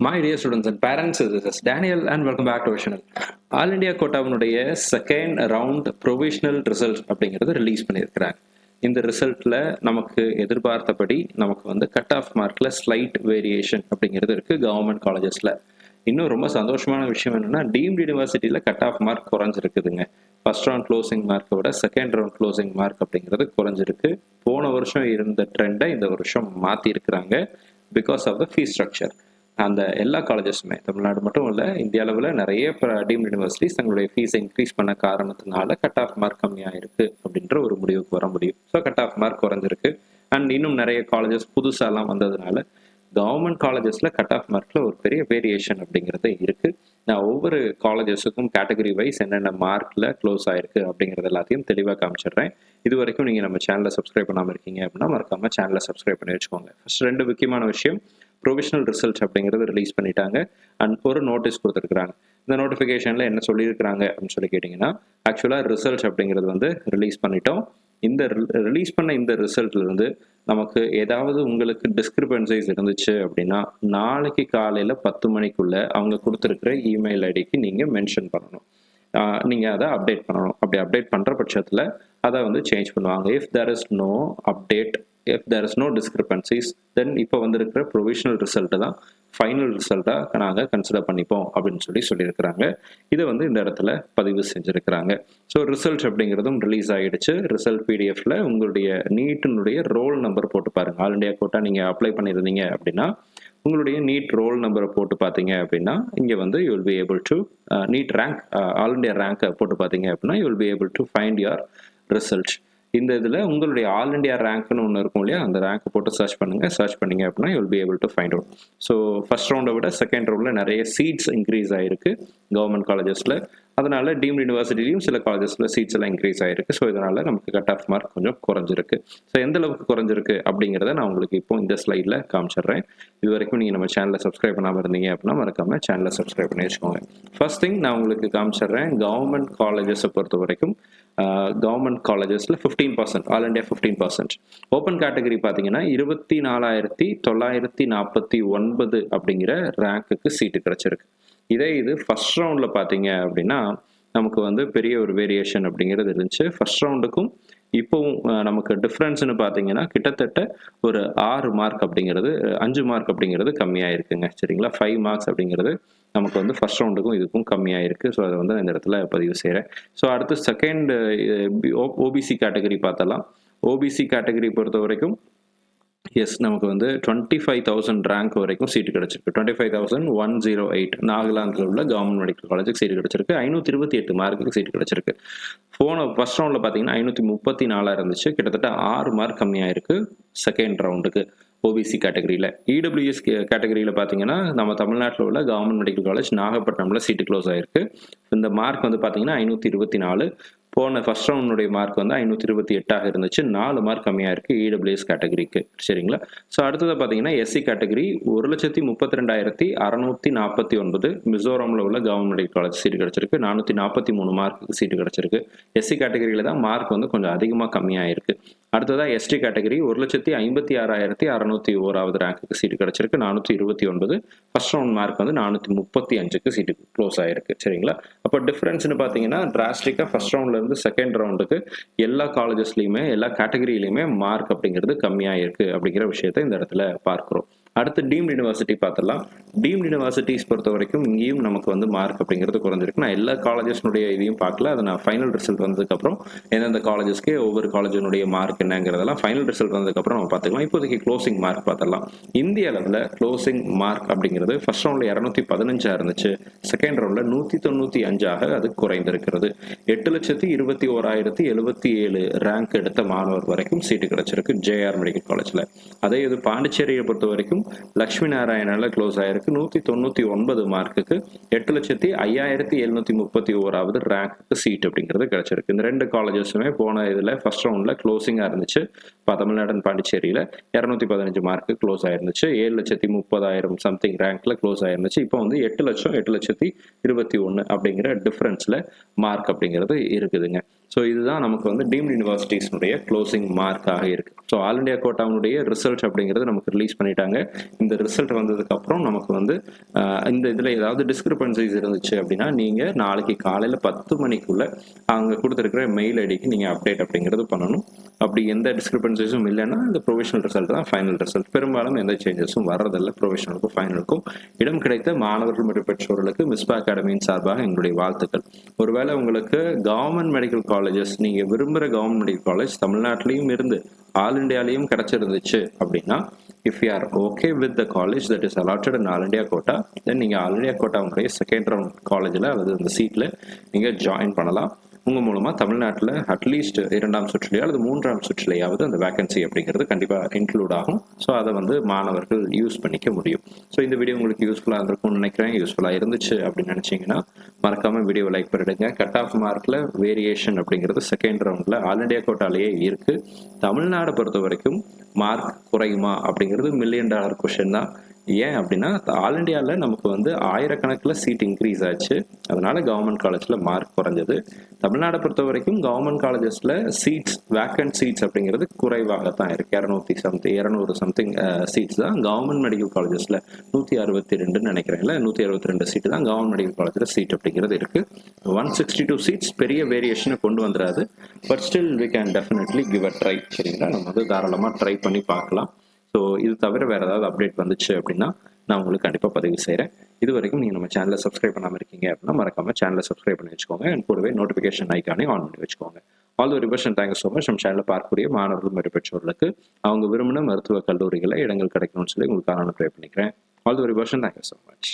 My dear students and parents, this is Daniel and welcome back to our channel. All India கோட்டாவினுடைய second round provisional result அப்படிங்கிறது release பண்ணியிருக்கிறாங்க. இந்த ரிசல்ட்டில் நமக்கு எதிர்பார்த்தபடி நமக்கு வந்து கட் ஆஃப் மார்க்கில் ஸ்லைட் வேரியேஷன் அப்படிங்கிறது இருக்குது கவர்மெண்ட் காலேஜஸில். இன்னும் ரொம்ப சந்தோஷமான விஷயம் என்னென்னா டீம்டு யூனிவர்சிட்டியில் கட் ஆஃப் மார்க் குறைஞ்சிருக்குதுங்க. ஃபர்ஸ்ட் ரவுண்ட் க்ளோசிங் மார்க்கை விட செகண்ட் ரவுண்ட் க்ளோசிங் மார்க் அப்படிங்கிறது குறைஞ்சிருக்கு. போன வருஷம் இருந்த ட்ரெண்டை இந்த வருஷம் மாற்றிருக்கிறாங்க because of the fees structure. அந்த எல்லா காலேஜஸுமே தமிழ்நாடு மட்டும் இல்லை, இந்திய அளவில் நிறைய டீம்டு யூனிவர்சிட்டிஸ் தங்களுடைய ஃபீஸை இன்க்ரீஸ் பண்ண காரணத்தினால கட் ஆஃப் மார்க் கம்மியாக இருக்குது அப்படின்ற ஒரு முடிவுக்கு வர முடியும். ஸோ கட் ஆஃப் மார்க் குறைஞ்சிருக்கு. அண்ட் இன்னும் நிறைய காலேஜஸ் புதுசாலாம் வந்ததுனால கவர்மெண்ட் காலேஜஸில் கட் ஆஃப் மார்க்கில் ஒரு பெரிய வேரியேஷன் அப்படிங்கிறது இருக்குது. நான் ஒவ்வொரு காலேஜஸுக்கும் கேட்டகரி வைஸ் என்னென்ன மார்க்கில் க்ளோஸ் ஆகிருக்கு அப்படிங்கிறது எல்லாத்தையும் தெளிவாக காமிச்சிடுறேன். இது வரைக்கும் நீங்கள் நம்ம சேனலை சப்ஸ்கிரைப் பண்ணாமல் இருக்கீங்க அப்படின்னா மறக்காமல் சேனலை சப்ஸ்கிரைப் பண்ணி வச்சுக்கோங்க. ஃபர்ஸ்ட் ரெண்டு முக்கியமான விஷயம், ப்ரொவிஷனல் ரிசல்ட் அப்படிங்கிறது ரிலீஸ் பண்ணிட்டாங்க அண்ட் ஒரு நோட்டீஸ் கொடுத்துருக்குறாங்க. இந்த நோட்டிஃபிகேஷனில் என்ன சொல்லியிருக்கிறாங்க அப்படின்னு சொல்லி கேட்டிங்கன்னா, ஆக்சுவலாக ரிசல்ட் அப்படிங்கிறது வந்து ரிலீஸ் பண்ணிட்டோம். இந்த ரிலீஸ் பண்ண இந்த ரிசல்ட்லேருந்து நமக்கு ஏதாவது உங்களுக்கு டிஸ்கிரிபன்சிஸ் இருந்துச்சு அப்படின்னா நாளைக்கு காலையில் 10 மணிக்குள்ள அவங்க கொடுத்துருக்குற இமெயில் ஐடிக்கு நீங்கள் மென்ஷன் பண்ணணும். நீங்கள் அதை அப்டேட் பண்ணணும். அப்படி அப்டேட் பண்ணுற பட்சத்தில் அதை வந்து சேஞ்ச் பண்ணுவாங்க. If there is no update, if there is no discrepancies, then இப்போ வந்திருக்கிற ப்ரொவிஷனல் ரிசல்ட்டு தான் ஃபைனல் ரிசல்ட்டாக நாங்கள் கன்சிடர் பண்ணிப்போம் அப்படின்னு சொல்லியிருக்கிறாங்க. இதை வந்து இந்த இடத்துல பதிவு செஞ்சுருக்கிறாங்க. ஸோ ரிசல்ட் அப்படிங்கிறதும் ரிலீஸ் ஆகிடுச்சு. ரிசல்ட் பிடிஎஃப்ல உங்களுடைய நீட்டினுடைய ரோல் நம்பர் போட்டு பாருங்கள். ஆல் இண்டியா கோட்டா நீங்கள் அப்ளை பண்ணியிருந்தீங்க அப்படின்னா உங்களுடைய நீட் ரோல் நம்பரை போட்டு பார்த்தீங்க அப்படின்னா இங்கே வந்து you will be able to NEET rank, all India ரேங்கை போட்டு பார்த்தீங்க அப்படின்னா you will be able to find your result. இந்த இதில் உங்களுடைய ஆல் இண்டியா ரேங்க்னு ஒன்று இருக்கும் இல்லையா, அந்த ரேங்க்கை போட்டு சர்ச் பண்ணிங்க அப்படின்னா you will be able to find out. So first ரவுண்டை விட செகண்ட் ரவுண்டில் நிறைய சீட்ஸ் இன்க்ரீஸ் ஆகிருக்கு கவர்மெண்ட் காலேஜஸில். அதனால டீம்டு யூனிவர்சிட்டிலையும் சில காலேஜஸில் சீட்ஸ் எல்லாம் இன்க்ரீஸ் ஆகிருக்கு. ஸோ இதனால் நமக்கு கட் ஆஃப் மார்க் கொஞ்சம் குறைஞ்சிருக்கு. ஸோ எந்த அளவுக்கு குறைஞ்சிருக்கு அப்படிங்கிறத நான் உங்களுக்கு இப்போ இந்த ஸ்லைடில் காமிச்சிடுறேன். இது வரைக்கும் நீங்கள் நம்ம சேனலை சப்ஸ்கிரைப் பண்ணாமல் இருந்தீங்க அப்படின்னா மறக்காமல் சேனலை சப்ஸ்கிரைப் பண்ணி வச்சுக்கோங்க. ஃபர்ஸ்ட் திங் நான் உங்களுக்கு காமிச்சிடுறேன், கவர்மெண்ட் காலேஜஸை பொறுத்த வரைக்கும் கவர்மெண்ட் காலேஜஸில் 15%, ஆல் இண்டியா 15%. ஓப்பன் கேட்டகரி பார்த்தீங்கன்னா 24,949 அப்படிங்கிற ரேங்க்குக்கு சீட்டு கிடச்சிருக்கு. இது ஃபர்ஸ்ட் ரவுண்டில் பார்த்தீங்க அப்படின்னா நமக்கு வந்து பெரிய ஒரு வேரியேஷன் அப்படிங்கிறது இருந்துச்சு. ஃபர்ஸ்ட் ரவுண்டுக்கும் இப்போவும் நமக்கு டிஃப்ரென்ஸ்னு பார்த்தீங்கன்னா கிட்டத்தட்ட ஒரு 6 மார்க் அப்படிங்கிறது 5 மார்க் அப்படிங்கிறது கம்மியாக இருக்குங்க. சரிங்களா, 5 மார்க்ஸ் அப்படிங்கிறது நமக்கு வந்து ஃபர்ஸ்ட் ரவுண்டுக்கும் இதுக்கும் கம்மியாக இருக்குது. ஸோ அதை வந்து இந்த இடத்துல பதிவு செய்கிறேன். ஸோ அடுத்து செகண்ட் ஓபிசி கேட்டகரி பார்த்தலாம். ஓபிசி கேட்டகரி பொறுத்த வரைக்கும் எஸ் நமக்கு வந்து 25,000 ரேங்க் வரைக்கும் சீட்டு கிடச்சிருக்கு. 25,108 நாகாலாந்தில் உள்ள கவர்மெண்ட் மெடிக்கல் காலேஜுக்கு சீட்டு கிடச்சிருக்கு. 528 மார்க்குக்கு சீட்டு கிடச்சிருக்கு. ஃபர்ஸ்ட் ரவுண்டில் பார்த்தீங்கன்னா 534 இருந்துச்சு. கிட்டத்தட்ட 6 மார்க் கம்மியாக இருக்குது செகண்ட் ரவுண்டுக்கு ஓபிசி கேட்டகரியில். இடபிள்யூஎஸ் கேட்டகரியில் பார்த்தீங்கன்னா நம்ம தமிழ்நாட்டில் உள்ள கவர்மெண்ட் மெடிக்கல் காலேஜ் நாகப்பட்டினமில் சீட்டு க்ளோஸ் ஆகிருக்கு. இந்த மார்க் வந்து பார்த்தீங்கன்னா 524. போன ஃபர்ஸ்ட் ரவுண்டுடைய மார்க் வந்து 528 இருந்துச்சு. 4 மார்க் கம்மியாக இருக்குது இடபிள்யூஎஸ் கேட்டகரிக்கு. சரிங்களா, ஸோ அடுத்தது பார்த்தீங்கன்னா எஸ்சி கேட்டகரி 1,32,649 மிசோரமில் உள்ள கவர்மெண்ட் மெடிக்கல் காலேஜ் சீட்டு கிடச்சிருக்கு. 443 மார்க்குக்கு சீட்டு கிடச்சிருக்கு. எஸ்சி கேட்டகரியில் தான் மார்க் வந்து கொஞ்சம் அதிகமாக கம்மியாக இருக்குது. அடுத்ததாக எஸ்டி கேட்டகரி 1,56,601 ரேங்க்குக்கு சீட்டு கிடச்சிருக்கு. 429. ஃபர்ஸ்ட் ரவுண்ட் மார்க் வந்து 435க்கு சீட்டு க்ளோஸ் ஆகிருக்கு. சரிங்களா, அப்போ டிஃப்ரென்ஸ்னு பார்த்தீங்கன்னா டிராஸ்டிக்காக ஃபர்ஸ்ட் ரவுண்ட்ல இருந்து செகண்ட் ரவுண்டுக்கு எல்லா காலேஜஸ்லையுமே எல்லா கேட்டகரியிலையுமே மார்க் அப்படிங்கிறது கம்மியாக இருக்கு அப்படிங்கிற விஷயத்தை இந்த இடத்துல பார்க்கிறோம். அடுத்து டீம்டு யூனிவர்சிட்டி பார்த்துடலாம். டீம்டு யூனிவர்சிட்டிஸ் பொறுத்த வரைக்கும் இங்கேயும் நமக்கு வந்து மார்க் அப்படிங்கிறது குறைஞ்சிருக்கு. நான் எல்லா காலேஜஸ்னுடைய இதையும் பார்க்கல. அதை நான் ஃபைனல் ரிசல்ட் வந்ததுக்கப்புறம் எந்தெந்த காலேஜஸ்க்கு ஒவ்வொரு காலேஜினுடைய மார்க் என்னங்கிறதெல்லாம் ஃபைனல் ரிசல்ட் வந்ததுக்கப்புறம் நம்ம பார்த்துக்கலாம். இப்போதைக்கு க்ளோசிங் மார்க் பார்த்துடலாம். இந்திய அளவில் க்ளோசிங் மார்க் அப்படிங்கிறது ஃபர்ஸ்ட் ரவுண்டில் 215 இருந்துச்சு. செகண்ட் ரவுண்டில் 195 அது குறைந்திருக்கிறது. 8,21,077 ரேங்க் எடுத்த மாணவர் வரைக்கும் சீட்டு கிடைச்சிருக்கு ஜேஆர் மெடிக்கல் காலேஜில். அதே இது பாண்டிச்சேரியை பொறுத்த வரைக்கும் லட்சுமி நாராயணால க்ளோஸ் ஆயிருக்கு. 199 மார்க்குக்கு 8,05,731 ரேங்க்கு சீட் அப்படிங்கிறது கிடைச்சிருக்கு. இந்த ரெண்டு காலேஜஸுமே போன இதில் ஃபர்ஸ்ட் ரவுண்டில் க்ளோசிங்காக இருந்துச்சு. இப்போ தமிழ்நாடு பாண்டிச்சேரியில் 215 மார்க்கு க்ளோஸ் ஆயிருந்துச்சு. 7,30,000 சம்திங் ரேங்க்ல க்ளோஸ் ஆயிருந்துச்சு. இப்போ வந்து 8,00,000 8,21 அப்படிங்கிற டிஃபரன்ஸ்ல மார்க் அப்படிங்கிறது இருக்குதுங்க. ஸோ இதுதான் நமக்கு வந்து டீம்டு யூனிவர்சிட்டிஸ்னுடைய க்ளோசிங் மார்க்காக இருக்குது. ஸோ ஆல் இண்டியா கோட்டாவுடைய ரிசல்ட் அப்படிங்கிறது நமக்கு ரிலீஸ் பண்ணிட்டாங்க. இந்த ரிசல்ட் வந்ததுக்கப்புறம் நமக்கு வந்து இந்த இதில் ஏதாவது டிஸ்கிரிபன்சிஸ் இருந்துச்சு அப்படின்னா நீங்கள் நாளைக்கு காலையில் 10 மணிக்குள்ளே அவங்க கொடுத்துருக்கிற மெயில் ஐடிக்கு நீங்கள் அப்டேட் அப்படிங்கிறது பண்ணணும். அப்படி எந்த டிஸ்கிரிபன்சிஸும் இல்லைன்னா இந்த ப்ரொவிஷனல் ரிசல்ட் தான் ஃபைனல் ரிசல்ட். பெரும்பாலும் எந்த சேஞ்சஸும் வர்றதில்லை. ப்ரொவிஷனலுக்கும் ஃபைனலுக்கும் இடம் கிடைத்த மாணவர்கள் மற்றும் பெற்றோர்களுக்கு மிஸ்பா அகாடமியின் சார்பாக எங்களுடைய வாழ்த்துக்கள். ஒருவேளை உங்களுக்கு கவர்மெண்ட் மெடிக்கல் காலேஜஸ் நீங்கள் விரும்புகிற கவர்மெண்ட் மெடிக்கல் காலேஜ் தமிழ்நாட்டிலையும் இருந்து ஆல் இண்டியாலையும் கிடைச்சிருந்துச்சு அப்படின்னா, if you are okay with the college that is allotted in all India quota, then நீங்கள் ஆல் இண்டியா கோட்டாவுடைய செகண்ட் ரவுண்ட் காலேஜில் அல்லது இந்த சீட்டில் நீங்கள் ஜாயின் பண்ணலாம். உங்கள் மூலமாக தமிழ்நாட்டில் அட்லீஸ்ட் 2ஆம் சுற்றுலையோ அல்லது 3ஆம் சுற்றுலையாவது அந்த வேகன்சி அப்படிங்கிறது கண்டிப்பாக இன்க்ளூட் ஆகும். ஸோ அதை வந்து மாணவர்கள் யூஸ் பண்ணிக்க முடியும். ஸோ இந்த வீடியோ உங்களுக்கு யூஸ்ஃபுல்லாக இருந்திருக்கும்னு நினைக்கிறேன். யூஸ்ஃபுல்லாக இருந்துச்சு அப்படின்னு நினச்சிங்கன்னா மறக்காமல் வீடியோவை லைக் பண்ணிடுங்க. கட் ஆஃப் மார்க்கில் வேரியேஷன் அப்படிங்கிறது செகண்ட் ரவுண்டில் ஆல் இண்டியா கோட்டாலேயே இருக்குது. தமிழ்நாடை பொறுத்த வரைக்கும் மார்க் குறையுமா அப்படிங்கிறது $1 மில்லியன் கொஷின் தான். ஏன் அப்படின்னா ஆல் இண்டியாவில் நமக்கு வந்து ஆயிரக்கணக்கில் சீட் இன்க்ரீஸ் ஆச்சு. அதனால கவர்மெண்ட் காலேஜில் மார்க் குறைஞ்சது. தமிழ்நாடை பொறுத்த வரைக்கும் கவர்மெண்ட் காலேஜஸில் சீட்ஸ் வேக்கன்ட் சீட்ஸ் அப்படிங்கிறது குறைவாக தான் இருக்குது. 200 சம்திங் சீட்ஸ் தான் கவர்மெண்ட் மெடிக்கல் காலேஜஸில் 162 நினைக்கிறேன். இல்லை 162 சீட்டு தான் கவர்மெண்ட் மெடிக்கல் காலேஜில் சீட் அப்படிங்கிறது இருக்குது. 162 சீட்ஸ் பெரிய வேரியேஷனை கொண்டு வந்துடாது. But still we can definitely give a try. சரிங்களா, நம்ம வந்து தாராளமாக ட்ரை பண்ணி பார்க்கலாம். ஸோ இது தவிர வேறு ஏதாவது அப்டேட் வந்துச்சு அப்படின்னா நான் உங்களுக்கு கண்டிப்பாக பதிவு செய்கிறேன். இது வரைக்கும் நீங்கள் நம்ம சேனலை சப்ஸ்கிரைப் பண்ணாமல் இருக்கீங்க அப்படின்னா மறக்காமல் சேனலை சப்ஸ்கிரைப் பண்ணி வச்சுக்கோங்க. அண்ட் கூடவே நோட்டிஃபிகேஷன் ஐக்கானே ஆன் பண்ணி வச்சுக்கோங்க. All the very best. Thank you so much. நம்ம சேனலில் பார்க்கக்கூடிய மாணவர்கள் மற்றும் பெற்றோர்களுக்கு அவங்க விரும்பின மருத்துவ கல்லூரிகளை இடங்கள் கிடைக்கணும்னு சொல்லி உங்களுக்கு ப்ரே பண்ணிக்கிறேன். All the very best. Thank you so much.